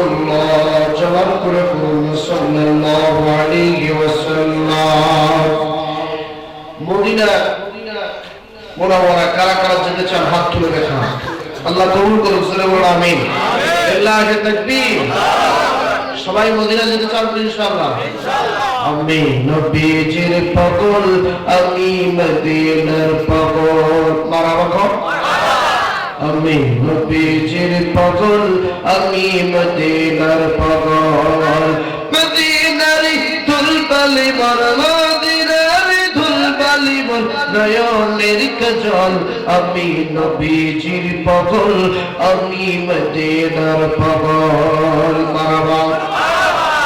রাসূলুল্লাহ জবান করে বলুন সাল্লাল্লাহু আলাইহি ওয়াসাল্লাম। মদিনা মুনাওয়ারা কারা কারা যেতে চান হাত তুলে দেখান। আল্লাহ কবুল করুন, জোরে বলুন আমিন। আল্লাহু তাকবীর। সবাই মদিনা যেতে চান তো ইনশাআল্লাহ? আমি নবীজির পাগল, আমি মদিনার পাগল। মারহাবা। আমি নবীজির পাগল, আমি মদিনার পাগল। মদিনার ধুলবালি মন, মদিনার ধুলবালি মন, নয়নের কাজল। আমি নবীজির পাগল, আমি মদিনার পাগল। মারহাবা।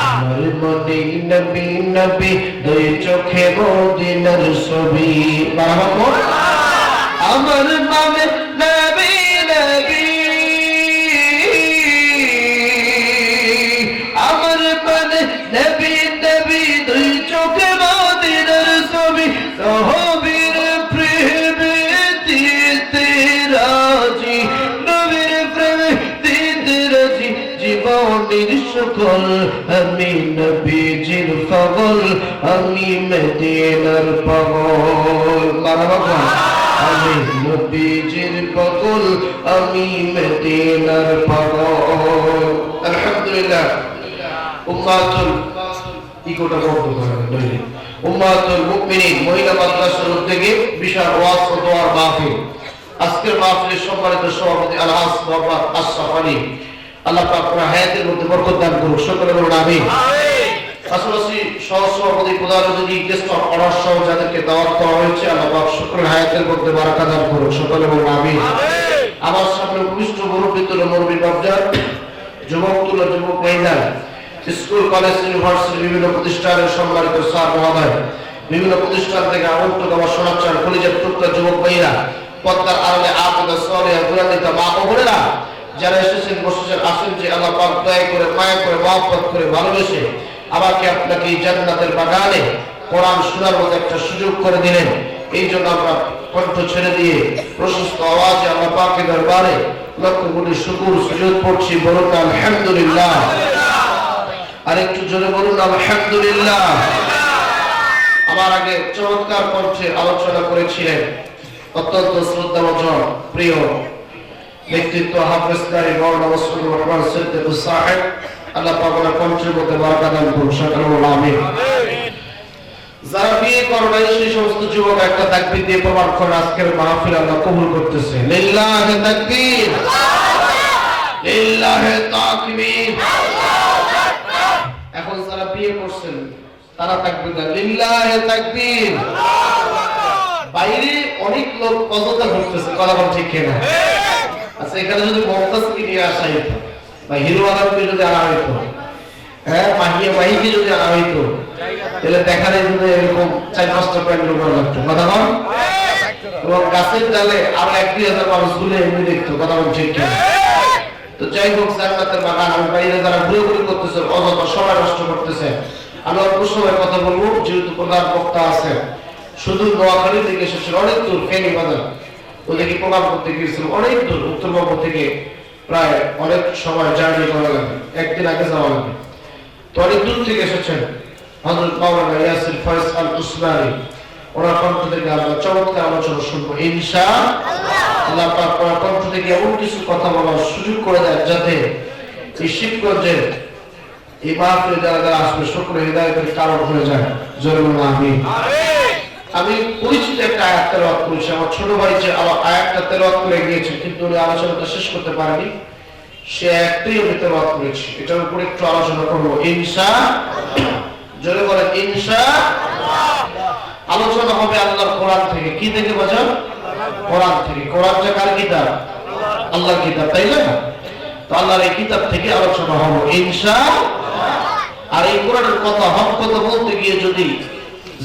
আমার মনে নবী নবী, দুই চোখে মদিনার ছবি। মারহাবা। আমার মনে নবী নবী, আমার মনে নবী নবী, দুই চোখে মদিনার ছবি। সাহাবীর প্রেমে দিতে রাজি, নবীর প্রেমে দিতে রাজি জীবনের সকল। আমি নবীজির পাগল, আমি মদিনার পাগল। মারহাবা। আমি নবীজির পাগল, আমি মদিনার পাগল। আলহামদুলিল্লাহ। উম্মাতুল ইকোটা বন্ধ করেন। উম্মাতুল মুমিনিন মহিলা মাদ্রাসার উদ্যোগে বিশাল ওয়াজ ও দোয়ার মাহফিল। আজকের মাহফিলের সম্মানিত সভাপতি আলহাজ মোহাম্মদ আশরাফ আলী, আল্লাহ পাক আপনার হায়াতের মধ্যে বরকত দান করুন। সকলে বলুন আমিন। পাশাপাশি সহসভাপতি প্রধান অতিথি গেস্ট অফ অনার সহ যাদেরকে দাওয়াত করা হয়েছে, আল্লাহ পাক সকলের হায়াতের মধ্যে বারাকা দান করুন। সকলে বলুন আমিন। আমার সামনে উপবিষ্ট মুরব্বী তুল্য মুরব্বী বাবজার, যুবক তুল্য যুবক মহিলা, স্কুল কলেজ ইউনিভার্সিটি বিভিন্ন প্রতিষ্ঠানের সম্মানিত স্যার মহোদয়, বিভিন্ন প্রতিষ্ঠান থেকে আমন্ত্রিত আমার শোনাচ্ছেন কলিজার টুকরা যুবক ভাইরা, পদ্মার আড়ালে আবেদা সলিহা গুণান্বিত মা ও বোনেরা যারা এসেছেন বসেছেন, আসেন যে আল্লাহ পাক দয়া করে মায়া করে মহব্বত করে ভালোবেসে আমাকে আপনাকে এই জান্নাতের বাগানে কোরআন শোনার মতো একটা সুযোগ করে দিলেন। এই জন্য আমরা কণ্ঠ ছেড়ে দিয়ে প্রশস্ত আওয়াজে আল্লাহ পাকের দরবারে লক্ষ কোটি শুকর সুজুদ পড়ছি। বলুন আলহামদুলিল্লাহ। আর একটু জোরে বলুন আলহামদুলিল্লাহ। আমার আগে চমৎকার কণ্ঠে আলোচনা করেছিলেন অত্যন্ত শ্রদ্ধাভাজন প্রিয় ব্যক্তিত্ব হাফেজ কারি মাওলানা মুসলিমুর রহমান সিদ্দিকুস সাহেব, আল্লাহ পাক ওনার কণ্ঠের মধ্যে বারাকা দান করুন। সকলে বলুন আমিন। যারা বিয়ে করবে সেই সমস্ত যুবক একটা তাকবীর দিয়ে প্রমাণ করেন আজকের মাহফিল আল্লাহ কবুল করতেছে। লিল্লাহি তাকবীর, লিল্লাহি তাকবীর। এখন যারা বিয়ে করছেন তারা তাকবীর দেন, লিল্লাহি তাকবীর। বাইরে অনেক লোক কতটা ঘুরতেছে, কথা বল ঠিক কিনা? আচ্ছা, এখানে যদি মমতাজকে নিয়ে আসা হইতো বা হিরো আলমকে যদি আনা হইতো, হ্যাঁ মাহিয়া মাহিকে যদি আনা হইতো, তাহলে দেখা যায় যে এরকম 4-5টা প্যান্ডেল করা লাগতো, কথা বল। এবং গাছের ডালে আরো 1-2 হাজার মানুষ ঘুরে এমনি দেখতো, কথা বল ঠিক কিনা? তো যাই হোক, জান্নাতের বাগান আমি বাইরে যারা ঘুরে করতেছে, অযথা সময় নষ্ট করতেছে, আমি অল্প সময়ের কথা বলবো। যেহেতু প্রধান বক্তা আছে, শুধু নোয়াখালী থেকে এসেছিল অনেক দূর, ফেনী বাজার ওদেরকে প্রোগ্রাম করতে গিয়েছিল অনেক দূর, উত্তরবঙ্গ থেকে প্রায় অনেক সময় জার্নি করা লাগে, একদিন আগে যাওয়া লাগে। তো অনেক দূর থেকে এসেছেন হযরত মাওলানা ইয়াসির ফয়েজ আল উসমানী, ওনার কণ্ঠ থেকে আমরা চমৎকার আলোচনা শুনবো ইনশাআল্লাহ। আল্লাহ পাক ওনার কণ্ঠ থেকে এমন কিছু কথা বলার সুযোগ করে দেন যাতে এই শিবগঞ্জের এই মাহফিলে যারা যারা আসবে সকলের হৃদয়ের কারণ হয়ে যায়। জোরে বলুন আমিন। আমি পরিচিত একটা আয়াত তেলাওয়াত করেছি, আমার ছোট ভাই যে আয়াতটা তেলাওয়াত করে গিয়েছে কিন্তু উনি আলোচনাটা শেষ করতে পারেনি, সে একটাই আমি তেলাওয়াত করেছি, এটার উপর একটু আলোচনা করবো ইনশাআল্লাহ। জোরে বলেন ইনশাআল্লাহ। আলোচনা হবে আল্লাহর কোরআন থেকে। কি থেকে বাজার? কোরআন থেকে। কোরআনটা কার কিতাব? আল্লাহর কিতাব, তাই না? তো আল্লাহর এই কিতাব থেকে আলোচনা হবে ইনশাআল্লাহ। আর এই কোরআনের কথা হক কথা বলতে গিয়ে যদি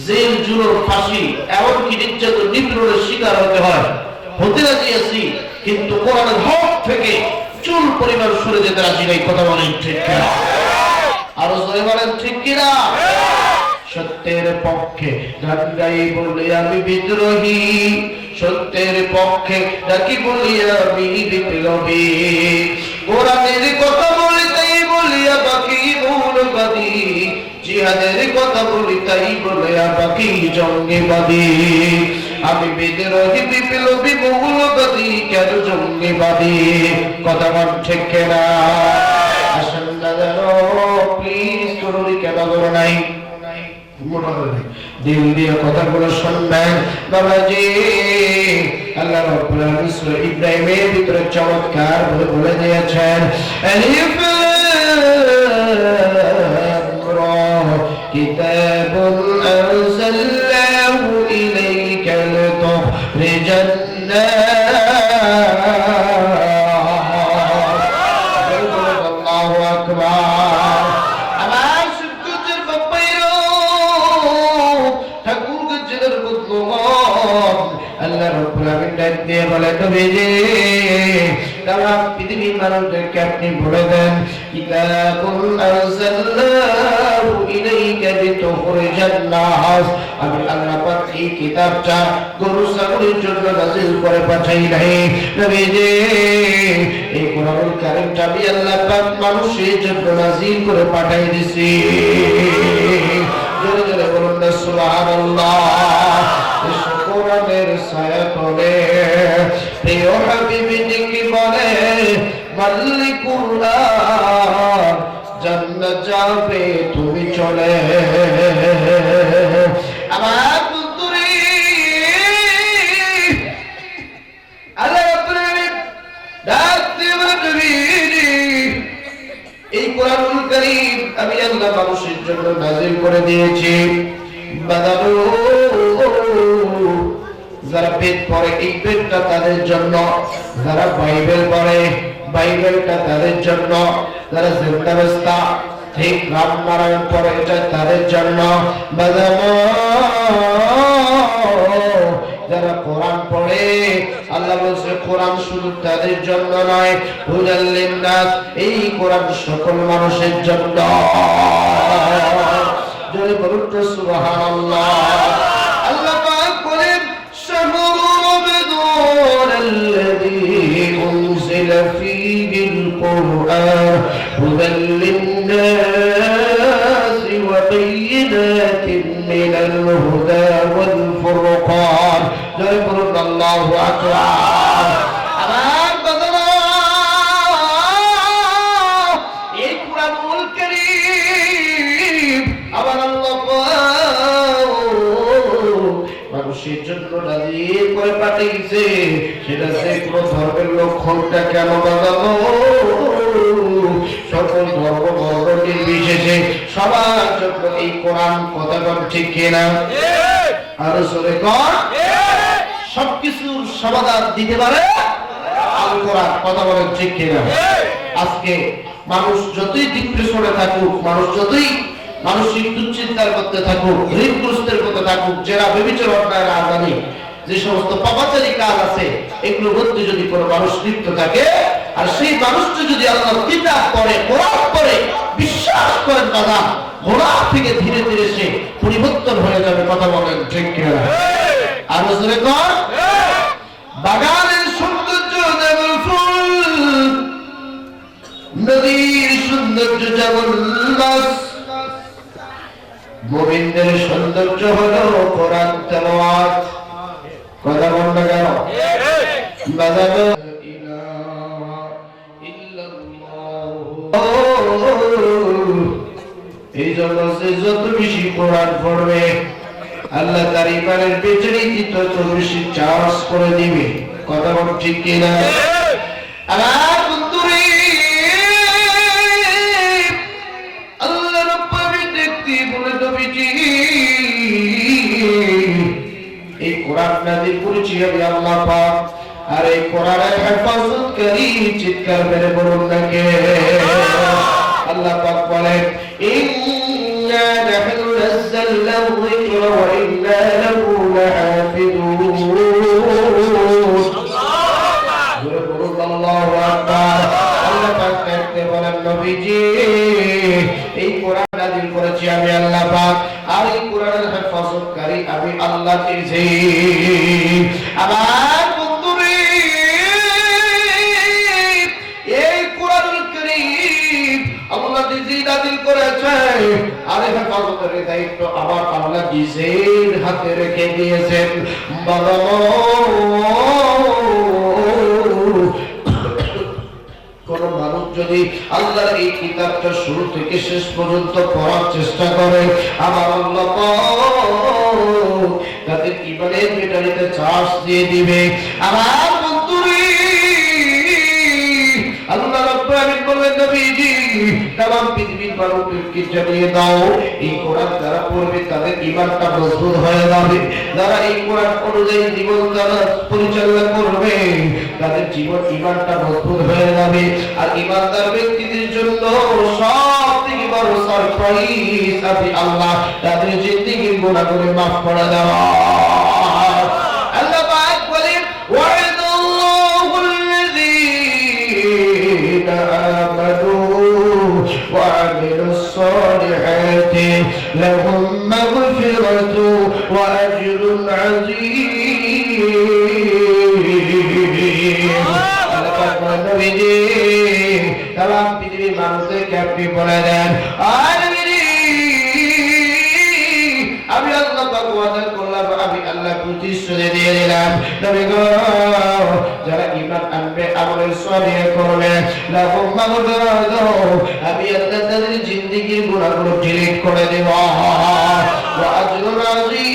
জেল জুলুম ফাঁসি এমনকি নির্যাতন নিপীড়নের শিকার হতে হয়, হতে রাজি আছি, কিন্তু কোরআনের হক থেকে চুল পরিমাণ সরে যেতে রাজি নাই। কথা বলেন ঠিক কিনা? আরো জোরে বলেন ঠিক কিনা? সত্যের পক্ষে গান গাই বলে আমি বিদ্রোহী, সত্যের পক্ষে ডাকি বলি আমি বিপ্লবী, কোরআনের কথা বলতেই বলি জিহাদের কথা বলি তাই বলে আমাকে জঙ্গিবাদী, আমি বিদ্রোহী বিপ্লবী মৌলবাদী কেন জঙ্গিবাদী, কথা বল ঠিক না? আসেন না যেন প্লিজ করুন, কেন করো নাই দিল দিয়ে কথাগুলো শুনবেন বাবাজি। আল্লাহ রাব্বুল আলামিন সূরা ইব্রাহিমের ভিতরে চমৎকার ভাবে বলে দিয়েছেন, আলিফ লাম রা কিতাবুন আনজালনাহু ইলাইকা লিতুখরিজান নাস, আল্লাহু আকবার। আমার সূর্যের বাপ্পাইরো ঠাকুর গজ্জের বুদ্ধগণ আল্লাহ রাব্বুল আলামিন ডাক দিয়ে বলে, নবীজি তারা পৃথিবীর মানুষদেরকে আপনি বলে দেন, কিতাবুন আনজালনাহু ইলাইকা লিতুখরিজান নাস, আমি আল্লাহ পাক এই কিতাবটা গরু ছাগলের জন্য নাযিল করে পাঠাই নাই নবীজি, এই কোরআনুল কারীমটা আমি আল্লাহ পাক মানুষের জন্য নাযিল করে পাঠাই দিছি। জোরে জোরে বলুন না সুবহানাল্লাহ। কোরআনের ছায়া তলে প্রিয় হাবিবকে বলে মালিক কুরআন, জান্নাত যাবে তুমি চলে। আমার বন্ধুরে আল্লাহ রাব্বুল আলামিন ডাক দিয়ে বলেন, এই কোরআনুল কারীম আমি আল্লাহ মানুষের জন্য নাযিল করে দিয়েছি। বাদারু যারা বেদ পড়ে এই বেদটা তাদের জন্য, যারা বাইবেল পড়ে বাইবেলটা তাদের জন্য, যারা জিন্দাবস্তা ঠিক রামনারায়ণ পড়ে এটা তাদের জন্য। যারা কোরআন পড়ে আল্লাহ বলছে কোরআন শুধু তাদের জন্য নয়, হুদাল লিন্নাস, এই কোরআন সকল মানুষের জন্য। জোরে বলুন তো সুবহানাল্লাহ। আল্লাহ পাক বলেন, শাহরু রমাদান আল্লাযী উনজিলা ফীহিল কুরআন হুদাল লিন্নাস ওয়া বায়িনাতিন মিনাল হুদা ওয়াল ফুরকান। জোরে বলুন আল্লাহু আকবার। আমার বান্দা এই কোরআনুল কারীম আবার আল্লাহ মানুষের জন্য নাযিল করে পাঠিয়েছে, সেটা যে কোনো ধর্মের লোক হোকটা কেন বাজাবো, সকল ধর্ম বর্ণ নির্বিশেষে সবার জন্য এই কোরআন, কথা বল ঠিক কিনা? আরো জোরে কর। সবকিছুর সমাধান দিতে পারে আল কোরআন, কথা বলেন ঠিক কিনা? আজকে মানুষ যতই ডিপ্রেশনে থাকুক, মানুষ যতই মানসিক দুশ্চিন্তার মধ্যে থাকুক, ঋণগ্রস্তের মধ্যে থাকুক, যারা ব্যভিচার অন্যায় রাজধানী যে সমস্ত পাপাচারী কাজ আছে এগুলোর মধ্যে যদি কোনো মানুষ লিপ্ত থাকে আর সেই মানুষটা যদি আল্লাহর কিতাব পড়ে, কোরআন পড়ে, বিশ্বাস করেন দাদা, ঘোড়া থেকে ধীরে ধীরে সে পরিবর্তন হয়ে যাবে, কথা বলেন ঠিক কিনা? আরো জোরে কর। বাগানের সৌন্দর্য যেমন ফুল, নদীর সৌন্দর্য যেমন মাছ, মুমিনদের সৌন্দর্য হলো কোরআন তেলাওয়াত, কথা বল না কেন? বাজানো ইলাহা ইল্লাল্লাহ। এই জন্য সে যত বেশি কোরআন পড়বে আল্লাহ তার ইমানের বেচারিটি তত বেশি চার্জ করে দিবে, কথা বল ঠিক কিনা? আমার বন্ধুরে আল্লাহ রাব্বুল আলামিন দেখতে বলে, নবীজি এই কোরআন নাযিল করেছি আমি আল্লাহ পাক, আর এই কোরআনের হেফাজতকারী চিৎকার মেরে বলুন না কে? আল্লাহ পাক বলেন, ইন্না নাহনু নাযালনা যিকরা ওয়া ইন্না লাহু লাহাফিজুন। আল্লাহু আকবার। আল্লাহ পাক দেখতে বলেন, নবীজি এই কোরআন নাযিল করেছি আমি আল্লাহ পাক, আর এই কোরআনের হেফাজতকারী আমি আল্লাহ দিয়েছি। আবার বন্ধুরে এই কোরআনুল কারীম আল্লাহ নিজেই নাযিল করেছে, আর হেফাজতের দায়িত্ব আমার আল্লাহ নিজের হাতে রেখে দিয়েছেন। বাবা কোন মানুষ যদি আল্লাহর এই কিতাবটা শুরু থেকে শেষ পর্যন্ত পড়ার চেষ্টা করে, আমার আল্লাহ তাদের ইমানের ব্যাটারিতে চার্জ দিয়ে দিবে। আমার বন্ধুরে আল্লাহ রাব্বুল আলামিন বলেন, নবীজি তামাম পৃথিবীর মানুষকে জানিয়ে দাও, এই কোরআন যারা পড়বে তাদের ঈমানটা মজবুত হয়ে যাবে। যারা এই কোরআন অনুযায়ী জীবন যারা পরিচালনা করবে তাদের জীবন ঈমানটা মজবুত হয়ে যাবে। আর ঈমানদার ব্যক্তিদের জন্য সবথেকে বড় সারপ্রাইজ আছে আল্লাহ তাদের জিন্দেগির গুনাহগুলো মাফ করে দেওয়া। আল্লাহ পাক বলেন, وعملوا الصالحات لهم مغفرة وأجر عظيم। তাম পৃথিবীর মানুষদেরকে আপনি বলে দেন, আমি আল্লাহ পাক ওয়াদা করলাম, আমি আল্লাহ প্রতিশ্রুতি দিয়ে দিলাম, নবী গো যারা ঈমান আনবে আমল সালিহ করবে লাহুম মাগফিরাতুন, আমি আল্লাহ তাদের জিন্দেগির গুনাহগুলো ডিলিট করে দেব। ওয়া আজরুন আযীম,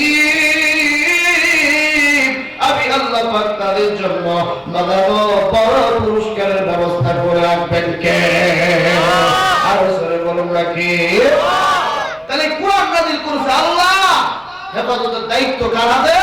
আমি আল্লাহ পাক তাদের জন্য বড় পুরস্কারের ব্যবস্থা করে রাখবেন। কে আর সরে বলুন নাকি? তাহলে কোরআন নাযিল করেছে আল্লাহ, হেফাজতের দায়িত্ব কার হাতে?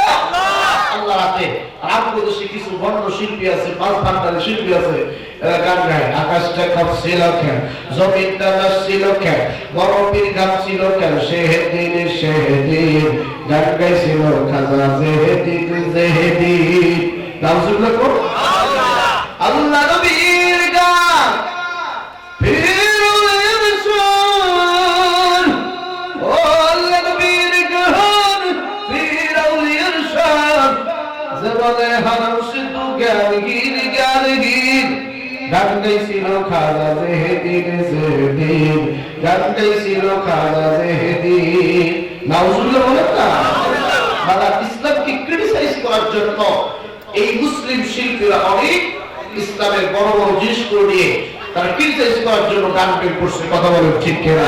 আল্লাহর হাতে। আর আমাদের দেশে কিছু বন্ড শিল্পী আছে, পাঁচ ফান্ডারি শিল্পী আছে, এরা গান গায়, আকাশটা কাঁপছিল কেন, জমিনটা নাচছিল কেন, বরফের ঘামছিল কেন, সেদিন সেদিন গান গাইছিল খাজা জেহেদিন জেহেদিন। নাউজুবিল্লাহ কোন আল্লাহ নবীর গান গান গাইছিল খাজা জেহেদিন জেহেদিন, গান গাইছিল খাজা জেহেদিন। নাউজুবিল্লাহ বলেন না? বাবা ইসলামকে ক্রিটিসাইজ করার জন্য এই মুসলিম শিল্পীরা অনেক ইসলামের বড় বড় জিনিসগুলো নিয়ে তারা ক্রিটিসাইজ করার জন্য গান বের করছে। কথা বলেন ঠিক কিনা?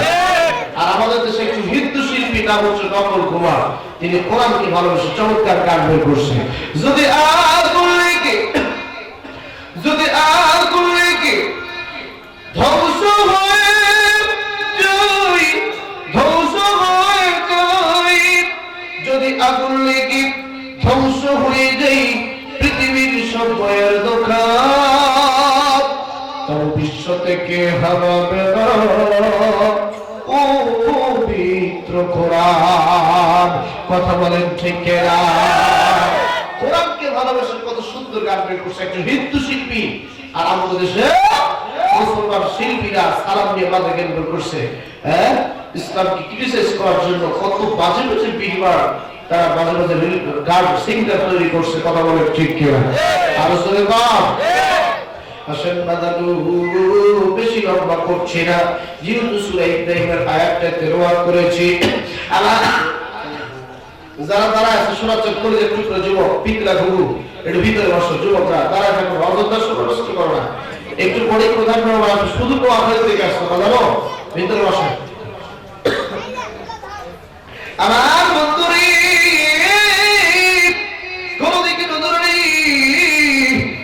আর আমাদের দেশে একটু হিন্দু শিল্পী নাম হচ্ছে নকল কুমার, তিনি কোরআনকে ভালোবেসে চমৎকার গান বের করছে। যদি আগুন লেগে ধ্বংস হয়ে যাই, ধ্বংস হয়ে যাই, যদি আগুন লেগে ধ্বংস হয়ে যাই পৃথিবীর সব বয়ের দোকান, তবে বিশ্ব থেকে হারাবে না ও পবিত্র কোরআন। কথা বলেন ঠিক কিনা? কোরআনকে ভালোবাসে কত সুন্দর গান বের করছে একজন হিন্দু শিল্পী। আর আমাদের দেশে মুসলমান শিল্পীরা সালাম নিয়ে বাজে গান বের করছে। হ্যাঁ, ইসলামকে ক্রিটিসাইজ করার জন্য কত বাজে বাজে বিড়িবার তারা বাজে বাজে গান সিঙ্গার তৈরি করছে। কথা বলে ঠিক কিনা? আর শুনে বাপ আসেন বাজাদু বেশি লম্বা করছি না, যেহেতু সূরা ইব্রাহিমের আয়াতটা তেলাওয়াত করেছি। আল্লাহ যারা তারা আছে শোনাচ্ছেন কলেজের টুকরো যুবক পিতলা ঘুঘু একটু ভিতরে বসো, যুবকরা তারা এখন অযোধ্যা নষ্ট করো না, একটু পরে প্রধান শুধু তো আপনাদের দিকে আসতো জানো, ভিতরে বসো। আমার বন্ধুরে কোন দিকে নজর নেই।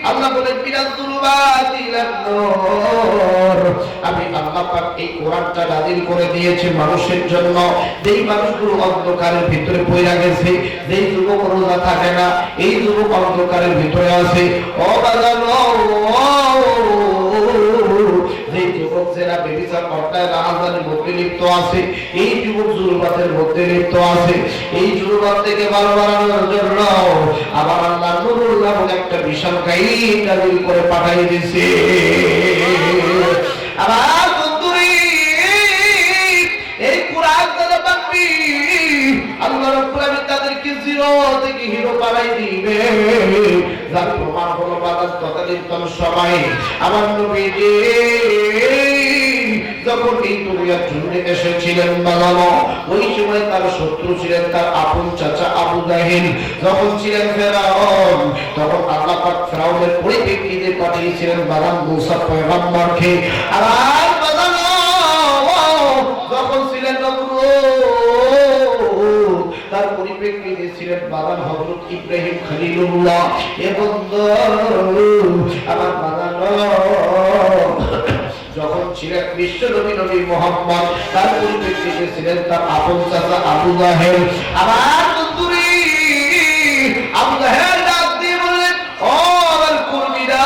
আল্লাহ বলেন মিনাল যুলুমাতি ইলান নূর, আমি আল্লাহ পাক এই কোরআনটা নাযিল করে দিয়েছি মানুষের জন্য। যেই মানুষগুলো অন্ধকারের ভিতরে পড়ে গেছে, যেই যুবক রোজা থাকে না, এই যুবক অন্ধকারের ভিতরে আছে, ও বাজানো যেই যুবক জেনা বেবিচার অন্যায় রাহাজানির মধ্যে লিপ্ত আছে, এই যুবক জুলুমাতের মধ্যে লিপ্ত আছে, এই জুলুমাত থেকে বারো বাড়ানোর জন্য আবার আল্লাহ নূরুল নামক একটা বিশাল কায়িক নাযিল করে পাঠিয়ে দিয়েছে। আবার বন্ধুরে এই কোরআন যারা পাবি আল্লাহ রাব্বুল আলামিন তাদেরকে জিরো থেকে হিরো বানাই দিবে। যার প্রমাণ হলো বাদাত তদানীন্তন সময় আমার নবীজি যখন এই দুনিয়ার জন্য এসেছিলেন বানানো। ওই সময় তার শত্রু ছিলেন তার আপন চাচা আবু জাহেল। যখন ছিলেন ফেরাউন, তখন আল্লাহ পাক ফেরাউনের পরিপ্রেক্ষিতে পাঠিয়েছিলেন বানান মুসা পয়গম্বরকে। আর বানানো যখন ছিলেন নমরুদ, তার পরিপ্রেক্ষিতে ছিলেন বানান হযরত ইব্রাহিম খলিলুল্লাহ। এবং আমার বানানো যখন ছিলেন বিশ্ব নবী নবী মুহাম্মদ, তার পরিপ্রেক্ষিতে ছিলেন তার আপন চাচা আবু জাহেল। আমার বন্ধুরে আবু জাহেল ডাক দিয়ে বললেন, ও আমার কর্মীরা,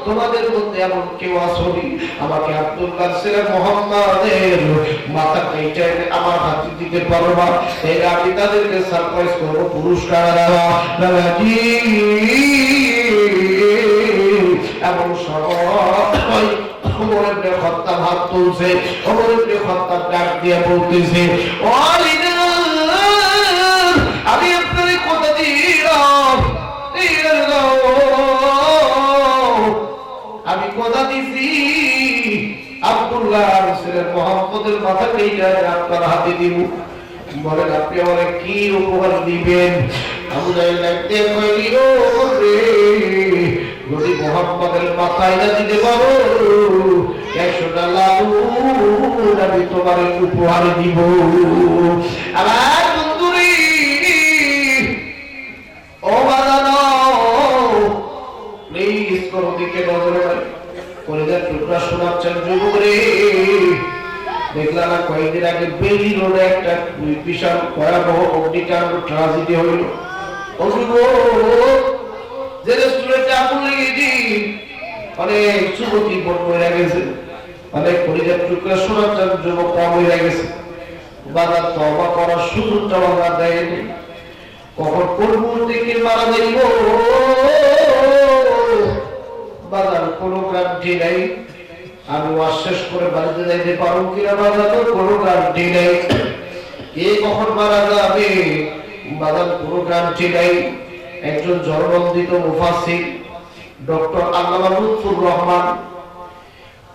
তোমাদের মধ্যে এমন কেউ আসনি আমাকে আব্দুল্লাহ ছেলে মুহাম্মাদের মাথা কেটে আমার হাতে দিতে পারবা? এই আমি তাদেরকে সারপ্রাইজ করবো, পুরস্কার দেওয়া। এবং সবাই ওমর ইবনে খাত্তাব হাত তুলছে। ওমর ইবনে খাত্তাব ডাক দিয়ে বলতেছে, ও লিডার, আমি আপনাকে কথা দিলাম, আমি কথা দিছি আব্দুল্লাহ ছেলে মুহাম্মদের মাথা কেটে আপনার হাতে দিব। বলেন আপনি আমাকে কি উপহার দিবেন? আবু জাহেল দেখতে কইলো, রে যদি মুহাম্মদের মাথায় না দিতে পারো 100টা লালু আমি তোমার উপহার দিব। আমার বন্ধুরে ও বাজানো, প্লিজ কোন দিকে নজর কলেজের টুকরা শোনাচ্ছেন যুবক রে। দেখলাম না কয়েকদিন আগে বেলি রোডে একটা বিশাল ভয়াবহ অগ্নিকাণ্ড ট্রাজেডি হইল। যে রেস্টুরেন্টে আগুন লেগেছি, অনেক যুবতী বোন মরে গেছে, অনেক কলেজের টুকরা শোনাচ্ছেন যুবক মরে গেছে। বাজার তওবা করার সুযোগটা বাজার দেয়নি। কখন কোন মুহূর্তে কে মারা যাইব বাজার কোনো গ্যারান্টি নাই। আমি ওয়াজ শেষ করে বাড়িতে যাইতে পারবো কিনা বাজার কোনো গ্যারান্টি নাই। কে কখন মারা যাবে বাজার কোনো গ্যারান্টি নাই। একজন জনবন্দিত মুফাসসির ডক্টর আল্লামা লুৎফুর রহমান,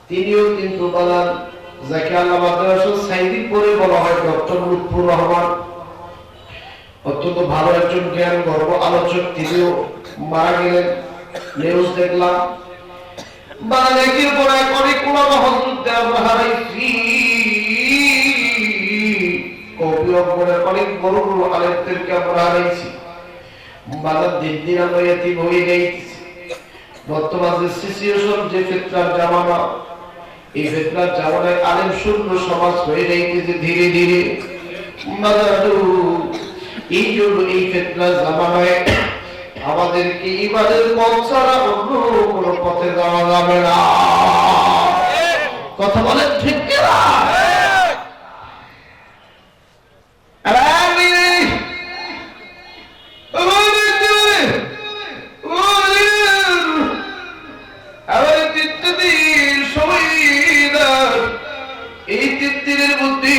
তিনিও কিন্তু বাজার যাকে আল্লামা মাদ্রাসা সাইদি পরে বলা হয় ডক্টর লুৎফুর রহমান, অত্যন্ত ভালো একজন জ্ঞান গর্ব আলোচক, তিনিও মারা গেলেন। নিউজ দেখলাম বাংলাদেশের পরে অনেক কোরআন হযরতকে আমরা হারাইছি। কবি অপরের অনেক বড় বড় আলেমদেরকে আমরা হারাইছি। বাজার দিন দিন আমরা এতিম হয়ে যাইছি। বর্তমান যে সিচুয়েশন, যে ফিতনার জামানা, এই ফিতনার জামানায় আলেম শূন্য সমাজ হয়ে যাইতেছে ধীরে ধীরে। এই জন্য এই ফিতনার জামানায় আমাদেরকে ইবাদের পথ ছাড়া অন্য কোনো পথে যাওয়া যাবে না। কথা বলেন ঠিক কিনা? এই 3 দিনের মধ্যে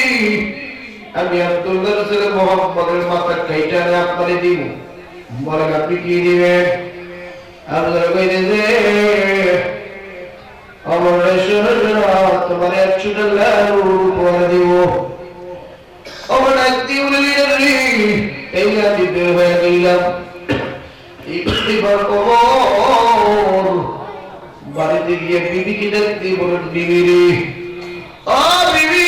আমি আব্দুল্লাহ ছেলে মুহাম্মদের মাথা কেটে আপনারে দিব। বলেন আপনি কি দিবেন? আপনারা কইতেছে আমার তোমার 100টা লালু উপহার দিব। আমার একটি এই আমি বের হয়ে গেলাম। এবার কবর বাড়িতে গিয়ে বিবিকে দেখতে বলেন, বিবি রে, ও বিবি,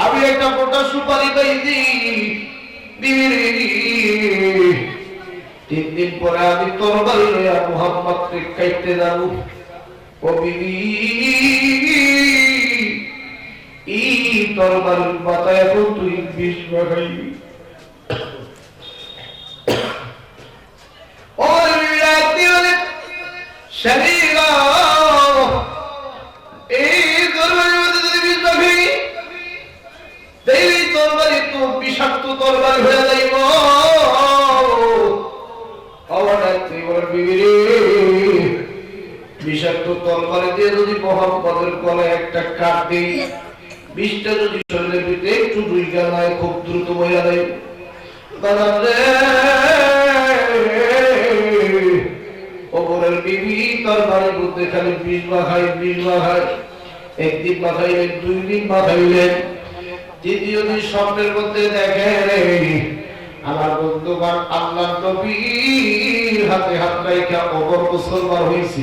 আমি একটা মোটা সুপারি পাইছি। বিবি রে, 3 দিন পরে আমি তরবারি লইয়া মুহাম্মদকে কাইতে যাব। ও বিবি, এই তরবারির মাথায় এখন তুই বিষ লাগাইবি। ও বিবি রাতে বলে শরীরা, এই তরবারির মধ্যে যদি বিষ লাগাই, এই তরবারি তো বিষাক্ত তরবারি হয়ে যাইব। বিষাক্ত তরবারি দিয়ে যদি মুহাম্মদের গলায় একটা কাট দিই, বিষটা যদি শরীরের ভিতরে একটু ঢুইকা নাই, খুব দ্রুত বইয়া দেয়। ওপরের বিবি তরবারির মধ্যে খালি বিষ মাখায় একদিন মাখাইলেন, 2 দিন মাখাইলেন, 3য় দিন স্বপ্নের মধ্যে দেখে আমার বন্ধুগণ আল্লাহর নবীর হাতে হাত রাখা ওমর মুসলমান হয়েছে।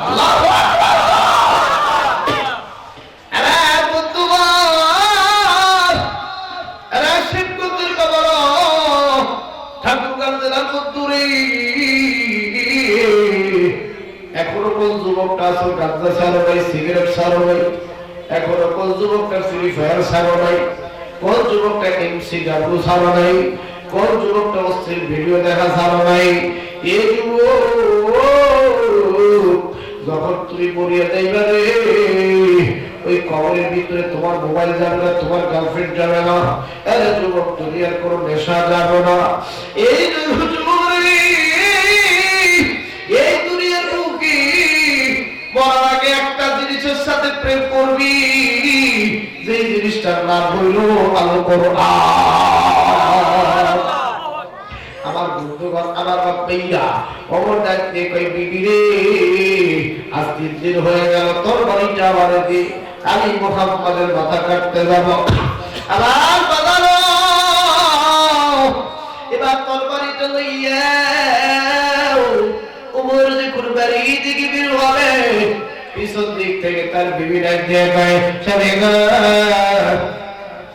আল্লাহু আকবার। আরে বন্ধুগণ, আরে শিবকুতুর কবর ঠাকুরগাঁও জেলার মধ্যে এখনো কোন যুবকটা আছে গাঁজা ছাড়ো নাই, সিগারেট ছাড়ো নাই, এখনো কোন যুবকটা ফ্রি ফায়ার ছাড়ো নাই, কোন যুবকটা এমসি গাবু ছাড়ো নাই, কোন যুবকটা অশ্লীল ভিডিও দেখা ছাড়ো নাই। এই যুবক যখন তুমি মরিয়া যাইবা রে, ওই কবরের ভিতরে তোমার মোবাইল যাবে না, তোমার গার্লফ্রেন্ড যাবে না, আরে যুবক তুমি আর কোনো নেশা যাবে না। এই এই দুনিয়ার বুকে মরার আগে একটা জিনিসের সাথে প্রেম করবি, যে জিনিসটার নাম হইল আলো কোরআন। আমার বন্ধুগণ, আমার বাপ্পাইয়া অমর ডাকতে কই বিবি রে, আজ 3 দিন হয়ে গেল তোর বাড়িটা আমার দি, আমি মুহাম্মাদের মাথা কাটতে যাব। আমার বাজানো এবার তোর বাড়িটা লইয়া ওমর যে কুরবানি দিকে বের হবে, পিছন দিক থেকে তার বিবি ডাক দিয়ে কয় শামিগো,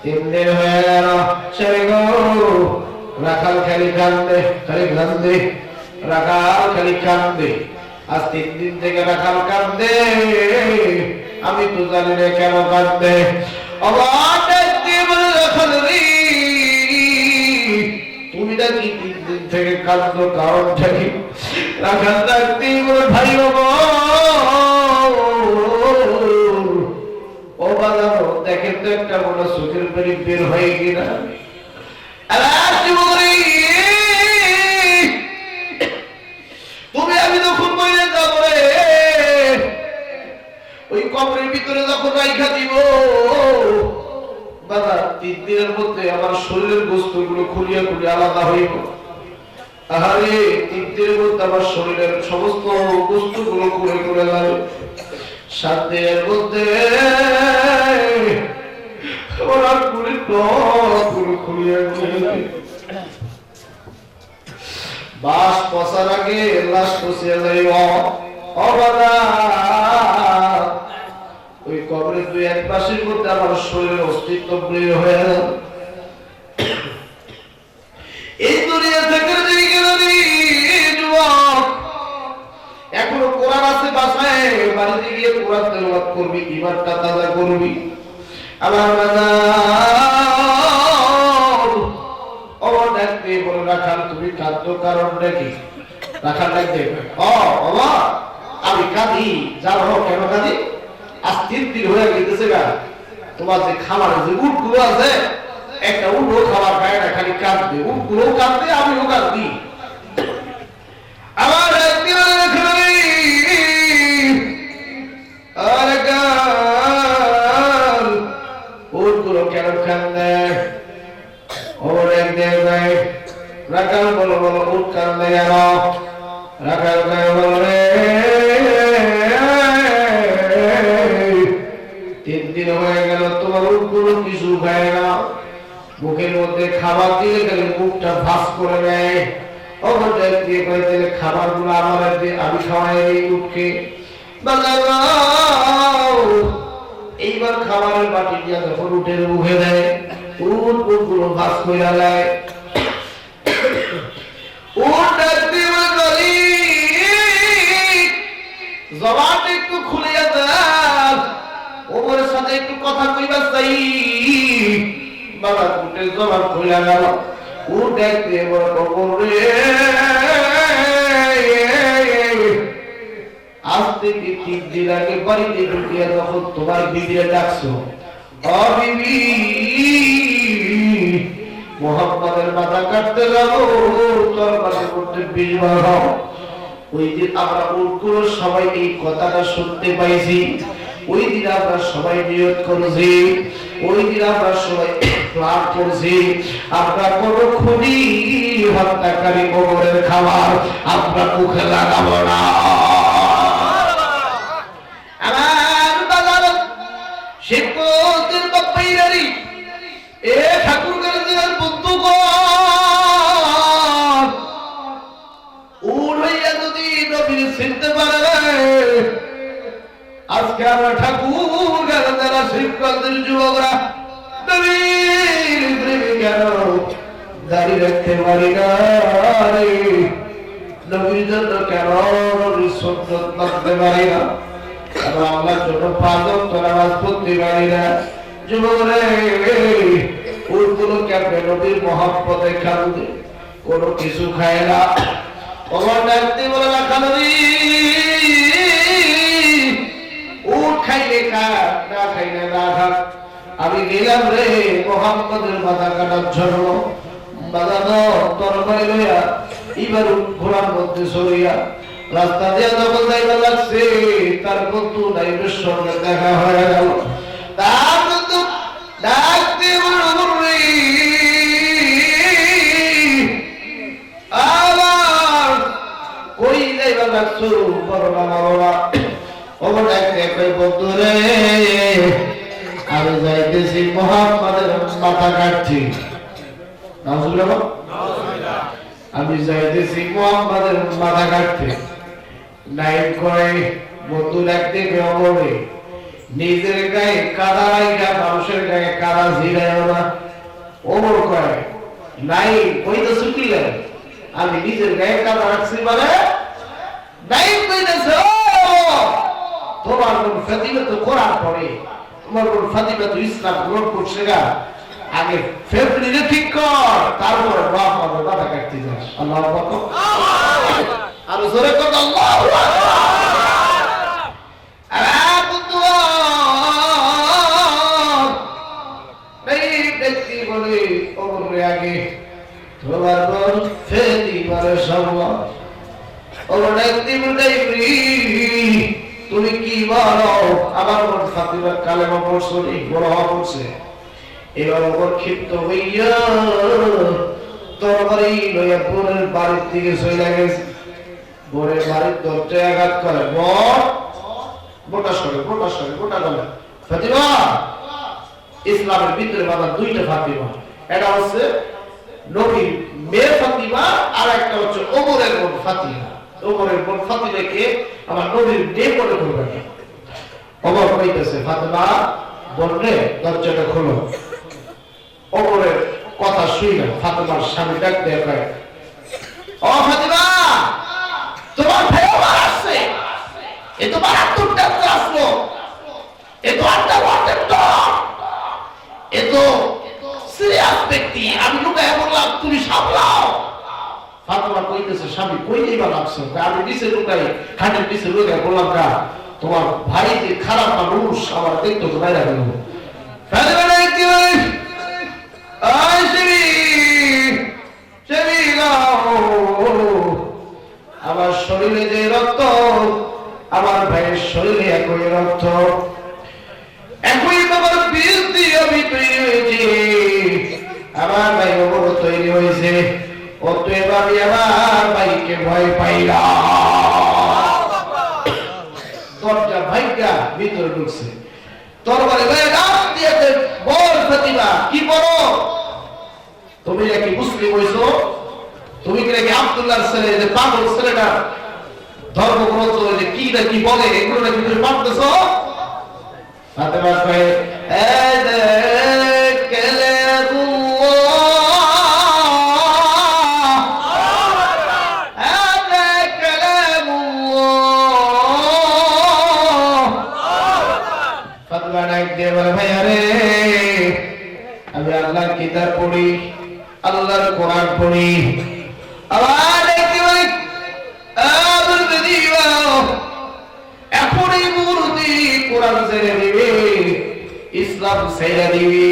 3 দিন হয়ে গেল শামিগো, রাখাল খালি কান্দে, রাখাল খালি কান্দে, আজ 3 দিন থেকে রাখাল কান্দে, আমি তো জানি না কেন কান্দে। আবার ডাক দিয়ে বলে রাখাল রে, তুমি নাকি 3 দিন থেকে কান্দো, কারণটা কি? রাখাল ডাক দিয়ে বলে ভাই ও বাজানো দেখেন তো একটা বড় চোখের পানি বের হয়ে কিনা। তুমি আমি যখন মরে যাব রে, ওই কবরের ভিতরে যখন রাইখা দিব বাবা, 3 দিনের মধ্যে আমার শরীরের গোস্তগুলো খুলিয়া আলাদা হইব। আরে 3 দিনের মধ্যে আমার শরীরের সমস্ত গোস্তগুলো খুলে যাবে। 7 দিনের মধ্যে আমার গুলি খুলিয়া বাস পচার আগে লাশ পচিয়া যাইব। ওই কবরের 2-1 মাসের মধ্যে আমার শরীরের অস্তিত্ব প্রিয় হয়ে গেল। এই দুনিয়া থেকে যুবক এখনো কোরআন আছে বাসায়, বাড়িতে গিয়ে কোরআন তেলাওয়াত করবি, ঈমানটা তাজা করবি। আমার ডাকতে বলে রাখাল তুমি কাঁদো, কারণটা কি? রাখাল ডাকতে বাবা আমি কাঁদি, জানো কেন কাঁদি? আজ 3 দিন হয়ে গেছে গা, তোমার যে খামারে যে উটগুলো আছে, একটা উটও খাবার খায় না, খালি কাঁদবে, উটগুলো কাঁদবে, আমিও কাঁদি। আমার উটগুলো কেন কাঁদে? ওর একদিন রাখাল বলো উট কাঁদে কেন? রাখাল বলো রে 3 দিন হয়ে গেল তোমার উটগুলো কিছু খায় না, মুখের মধ্যে খাবার দিলে গেলে মুখটা ভাস করে নেয়। খাবার গুলো আমার আমি খাওয়াই এই উঠকে। এইবার খাবারের বাটি দিয়ে যখন উঠের মুখে দেয়, উট গুলো ভাস করে দেয়। জবানটা একটু খুলে দেন, ওমরের সাথে একটু কথা কইবা চাই। বাবা উটের জবান খুলে গেল। দেখতে আজ থেকে 3 দিন আগে বাড়িতে ঢুকিয়া যখন তোমার বিবিরে ডাকছো, বিবি মুহাম্মাদের মাথা কাটতে যাবো, তোর মাথা করতে 20 বার হও। ওই দিন আমরা উটগুলো সবাই এই কথাটা শুনতে পাইছি। ওই দিন আমরা সবাই নিয়ত করেছি, ওই দিন আমরা সবাই প্ল্যান করেছি, আমরা কোনো খুনি হত্যাকারী কবরের খাবার আমরা মুখে লাগাবো না। আমার বাজার শিবপুরের বাপ্পাইরারি এ ঠাকুর গার্জিয়ার বন্ধু উড়াইয়া যদি নবীর চিনতে পারে, আজকে আমরা ঠাকুর গার্জিয়ারা শিবগঞ্জের যুবকরা নবীর প্রেমিকের দাঁড়িয়ে রাখতে পারি না রে, নবীর জন্য কেন নবীর সুন্নাত মানতে পারি না, কেন আল্লাহর জন্য পাঁচ ওয়াক্ত নামাজ পড়তে পারি না। যুবকরা ওইগুলো কেমন নবীর মহব্বতে খাবে, কোনো কিছু খায় না। ওমর ডাকতে বলে না খানবি উঠ খাইলে খা, না খাইলে না খা। আমি গেলাম রে মোহাম্মদের মাথা কাটার জন্য, বাজানো তরবারি লইয়া এবার ঘোড়ার মধ্যে সরিয়া রাস্তা দিয়ে যখন যাইতে লাগছে, তার বন্ধু নাইবের সঙ্গে দেখা হয়ে গেল। তার বন্ধু ডাকতে বলে আবার কই যাইবা লাগছো বড় বাবা বাবা। ওমর ডাকতে কই বন্ধু রে আমি যাইতেছি মুহাম্মাদের মাথা কাটছি। নাউজুবিল্লাহ, আমি যাইতেছি মুহাম্মাদের মাথা কাটতে। নাইব কয় বন্ধু ডাকতে অমরে নিজের গায়ে কাদা রাইখা মানুষের গায়ে কাদা ঝিরাইও না। ওমর কয় নাই কইতেছো কি লাগে, আমি নিজের গায়ে কাদা রাখছি মানে নাইব কইতেছে তোমার বোন ফাতিমা তো কোরআন পড়ে, তোমার বোন ফাতিমা তো ইসলাম গ্রহণ করছে গা, আগে ফ্যামিলিকে ঠিক কর, তারপরে বাপ মাকে মাথা কাটতে যাস। আল্লাহু আকবার, আর জোরে কর আল্লাহু আকবার। আগে তোমার বোন ফাতিমার সম্মান তুমি কি বলো, আমার বোন ফাতিমা কালেমা পড়ছে, বড় হওয়া পড়ছে। এবার ওর ক্ষিপ্ত হইয়া তরবারি লইয়া বোনের বাড়ির দিকে চলে গেছে। বোনের বাড়ির দরজায় আঘাত করে, মোটা সরে মোটা গলা, ফাতিমা ইসলামের ভিতরে বাবা দুইটা ফাতিমা, এটা হচ্ছে নবীর মেয়ে ফাতিমা, আর একটা হচ্ছে ওমরের বোন ফাতিমা। ওমরের বোন ফাতিমাকে আমার নবীর মেয়ে করে করবে না। ওমর কইতেছে ফাতিমা বোন রে দরজাটা খোলো। ওমরের কথা শুইনা ফাতিমার স্বামী ডাক দিয়ে কয় ও ফাতিমা তোমার ভাই ওমর আসছে, এ তো মারাত্মক ডাক্তার আসলো, এ তো আটটা ওয়াটের ডর, এ তো সিরিয়াস ব্যক্তি, আমি লুকায় বললাম তুমি সামলাও। ফাতিমা কইতেছে স্বামী কই যাইবা লাগছো, আমি নিচে লুকাই খাটের নিচে লুকাই বললাম কা তোমার ভাই যে খারাপ মানুষ আমার দেখতো তো বাইরে গেল। ফাতিমা ডাকতে বলে আয় শিবি শিবি আমার শরীরে যে রক্ত, আমার ভাইয়ের শরীরে একই রক্ত, একই বাবার বীজ দিয়ে আমি তৈরি হয়েছি, আমার ভাই ওপর তৈরি হয়েছে, অতএব আমি আমার ভাইকে ভয় পাই না। দরজা ভাইকা ভিতরে ঢুকছে, তরবারি ভাই রাত দিয়ে বল ফাতিমা কি বলো, তুমি নাকি মুসলিম হইছো, তুমি কি নাকি আব্দুল্লাহর ছেলে, যে পাগল ছেলেটা ধর্মগ্রন্থ যে কি না কি বলে এগুলো নাকি তুমি মানতেছো? ফাতিমা কয় আমি আল্লাহর কিতাব পড়ি, আল্লাহর কোরআন পড়ি, আবার এখন এই মুহূর্তে কোরআন ছেড়ে দিবি, ইসলাম ছেড়ে দিবি,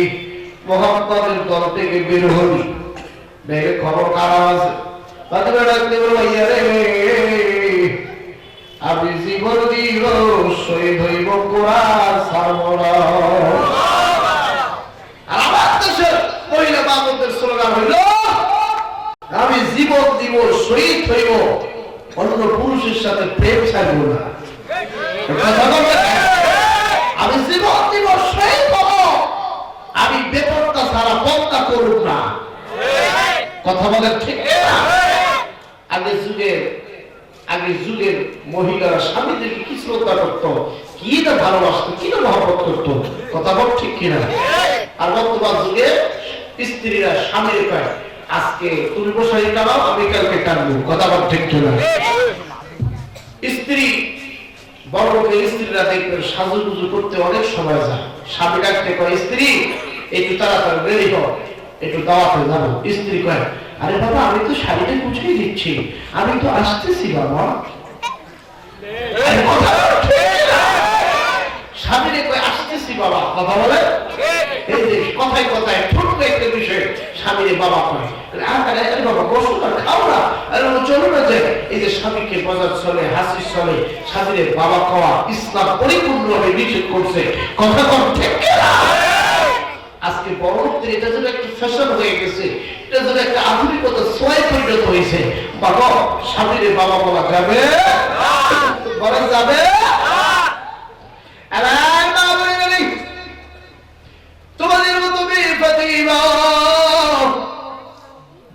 মুহাম্মাদের দল থেকে বের হবি, বের খবর কারা আছে। ফাতিমা ডাকতে বলল ইয়া রে আমি জীবন দিব শহীদ হইব কোরআন পারবো না। আর আমার দেশের মহিলা বাবুদের স্লোগান হইল আমি জীবন দিব শহীদ হইব অন্য পুরুষের সাথে প্রেম ছাড়ব না। আমি জীবন দিব শহীদ হব আমি বেপরটা ছাড়া পর্দা করব না। কথা বলে ঠিক না? আগের যুগের মহিলারা স্বামীদেরকে কি শ্রদ্ধা করতো, কি না ভালোবাসতো, কি না মহব্বত করতো। কথা বল ঠিক কিনা? আর বর্তমান যুগে স্ত্রীরা স্বামীর কয় আজকে তুমি বসাই টানাও আমি কালকে টানবো। কথা বল ঠিক কিনা? স্ত্রী বড় লোকের স্ত্রীরা দেখবেন সাজুগুজু করতে অনেক সময় যায়। স্বামী ডাকতে কয় স্ত্রী একটু তাড়াতাড়ি রেডি হও, একটু দাওয়াতে যাবো। স্ত্রী কয় আরে বাবা আমি তো শাড়িটা গুছিয়ে দিচ্ছি, আমি তো আসতেছি বাবা। স্বামীরে কয় আসতেছি বাবা। কথা বলে এই যে কথায় কথায় ছোট্ট একটা বিষয় স্বামীরে বাবা কয় আরে বাবা বসো না খাও না আরে চলো না যে এই যে স্বামীকে বাজার চলে হাসি চলে স্বামীরে বাবা খাওয়া ইসলাম পরিপূর্ণভাবে নিষেধ করছে। কথা কম ঠিক না? আজকে বড় লোকদের এটা যেন একটা ফ্যাশন হয়ে গেছে, এটা যেন একটা আধুনিকতা ছোঁয়ায় পরিণত হয়েছে। বাবা স্বামীরে বাবা বলা যাবে বলা যাবে? তোমাদের মতো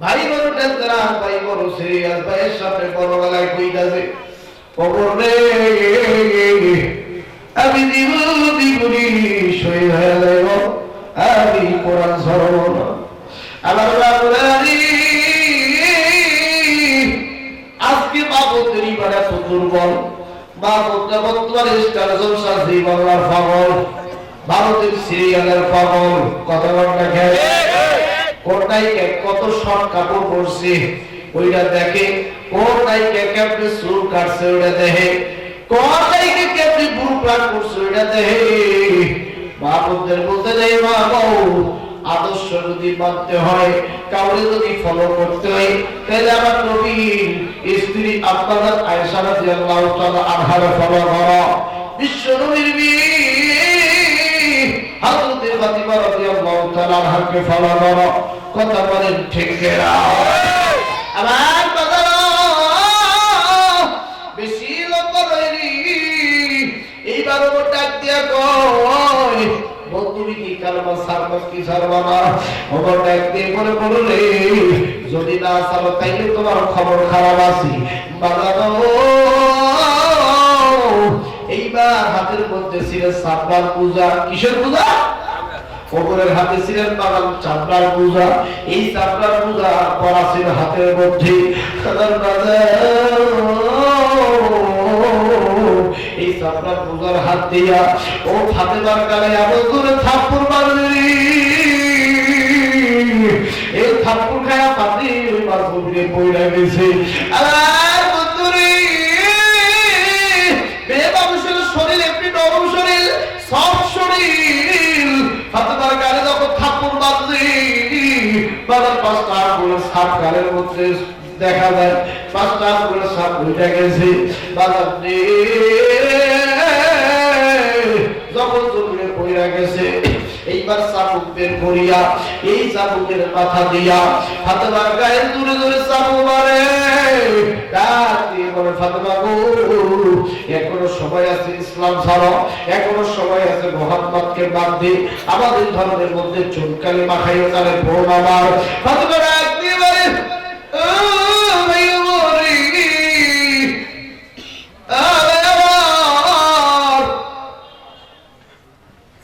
ভাই বড় টেনশন, ভাই বড় সিরিয়াস, ভাইয়ের সামনে বড় গলায় কইতাছে খবর রে আমি দিবনি শহীদ হয়ে যাইব, আমি কোরআন ধরব না। আমার আজকে বাবুদের ইমান এত দুর্বল। বাবুটা বর্তমানে স্টার জলসা জি বাংলার পাগল, ভারতের সিরিয়ালের পাগল। কথা দেখে কোন নায়িকা কত শর্ট কাপড় পরছে ওইটা দেখে, কোন নায়িকা কেমনে চুল কাটছে ওইটা দেখে, কোন নায়িকা কেমনে বুড়ো প্লান করছে ওইটা দেখে। বাবুদের বলতে যাই মা বউ আদর্শ যদি মানতে হয়, কাউরে যদি ফলো করতে হয়, তাহলে আমার নবীর স্ত্রী আপনাদের আয়েশা রাদিয়াল্লাহু তাআলা আনহার ফলো করো। বিশ্ব নবীর বিবি হযরত ফাতিমা রাদিয়াল্লাহু তাআলা আনহাকে ফলো করো। কথা বলেন ঠিক কিনা? আমার কথা বেশি লোক বলেনি। এইবার ও ডাক দিয়া কয় বন্ধুরি কি কালমা সারবা কি সারবা না? ওমর ডাক দিয়ে বলে বললে যদি না সারো তাইলে তোমার খবর খারাপ আছে। বাজানো এইবার হাতের মধ্যে ছিলেন চামড়ার পূজা। কিসের পূজা? ওমরের হাতে ছিলেন বাগান চামড়ার পূজা। এই চামড়ার পূজা করা ছিল হাতের মধ্যে। এই চামড়ার পূজার হাত দিয়া ও ফাতেমার গালে এমন করে থাপ্পড় মারলি, এই থাপ্পড় খায়া ফাতেমার গভীরে পড়ে গেছে। আর বন্ধুরে মেয়ে মানুষের শরীর এমনি নরম শরীর, সফট শরীর। ফাতেমার গালে যখন থাপ্পড় মারলি বাবার পাঁচটা আঙুল সাত গালের মধ্যে দেখা যায়, পাঁচটা আঙুল সাপ উঠে গেছে। বাজার যখন জমিনে পড়ে গেছে এইবার চাবুক বের করিয়া এই চাবুকের মাথা দিয়া ফাতেমার গায়ে দূরে দূরে চাবুক মারে। ফাতেমা গো এখনো সময় আছে ইসলাম ছাড়ো, এখনো সময় আছে মোহাম্মদকে বাদ দিয়ে আমাদের ধর্মের মধ্যে চুনকালি মাখাইও তারে বোন আমার। ফাতেমা ডাক দিয়ে বলে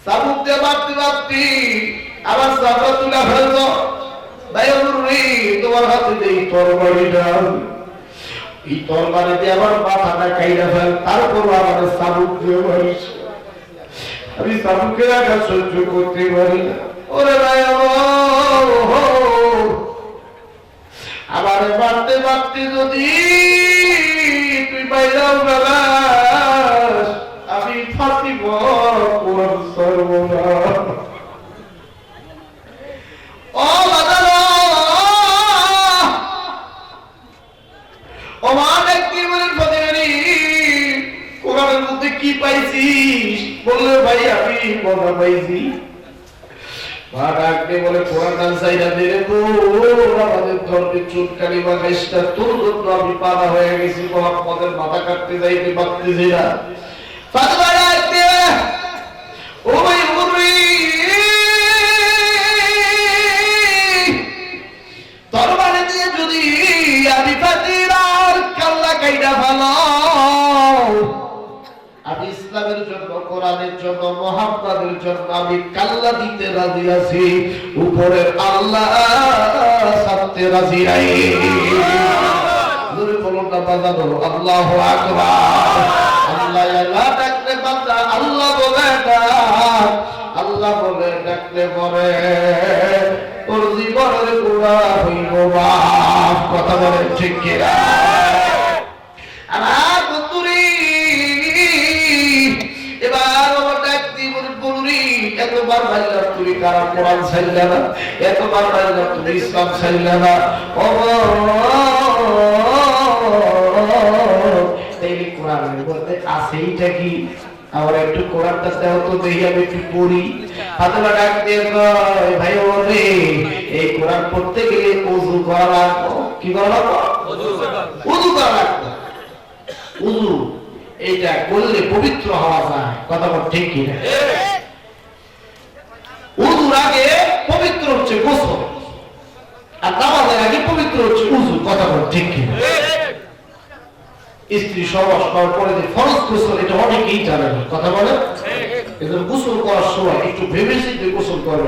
চাবুক দিয়ে বাড়তে বাড়তে আবার চাপড়া তুলে ফেলছ। তোমার হাতে এই তরবারিটা, এই তরবারি দিয়ে আমার মাথাটা কাইরা ফেল, তারপর আমার চাবুক দিয়ে মারিস। আমি চাবুকের আঘাত সহ্য করতে পারি না। ওরে ভাই আমার মারতে মারতে যদি তুই বাইরাও গেলাস আমি ফাঁসিব কোরআন সর্বনা। ও বাদালো ও মা ব্যক্তি বলেন ফাতেমারি কোরআনের মধ্যে কি পাইছিস? বললে ভাই আমি মজা পাইছি। মা ডাকতে বলে কোরআন সাইরা দিলে তো আমাদের ধর্মে চুটকালি বা গাছটা তোর জন্য আমি পালা হয়ে গেছি, মোহাম্মদের মাথা কাটতে যাইতে পারতেছি না। ফাতেমা ডাকতে ও ভাই তরবারি দিয়ে যদি আমি ফাতিরার কাল্লা কাইটা ভালো, আমি ইসলামের জন্য, কোরআনের জন্য, মুহাম্মাদের জন্য আমি কাল্লা দিতে রাজি আছি, উপরের আল্লাহ ছাড়তে রাজি নাই। জোরে বলুন না বাজানো আল্লাহু আকবার। আল্লাহ আল্লাহ ডাকলে বান্দা আল্লাহ বলে ডাক, আল্লাহ বলে ডাকলে পরে তোর জীবনের গুনাহ হইব মাফ। কথা বলেন ঠিক কিনা? আমার বন্ধুরে এবার আমার ডাক দিব বলুরি, এতবার ভাইলাম তুমি কারা কোরআন ছাইলা না, এতবার ভাইলাম তুমি ইসলাম ছাইলা না। ও এই কোরআনের মধ্যে আছে এইটা কি? আমার একটু কোরআনটা দাও তো দেখি, আমি একটু পড়ি। ফাতেমা ডাক দিয়ে কয় ভাই ওরে এই কোরআন পড়তে গেলে ওযু করা লাগবে। কি করা লাগবে? ওযু করা লাগবে। ওযু এইটা করলে পবিত্র হওয়া যায়। কথা বল ঠিক কি না? ওযুর আগে পবিত্র হচ্ছে গোসল, আর নামাজের আগে পবিত্র হচ্ছে ওযু। কথা বল ঠিক কি না? স্ত্রী সহবাস করার পরে যে ফরজ গোসল, এটা অনেকেই জানে না। কথা বলে এজন্য গোসল করার সময় একটু ভেবে চিন্তে গোসল করবে।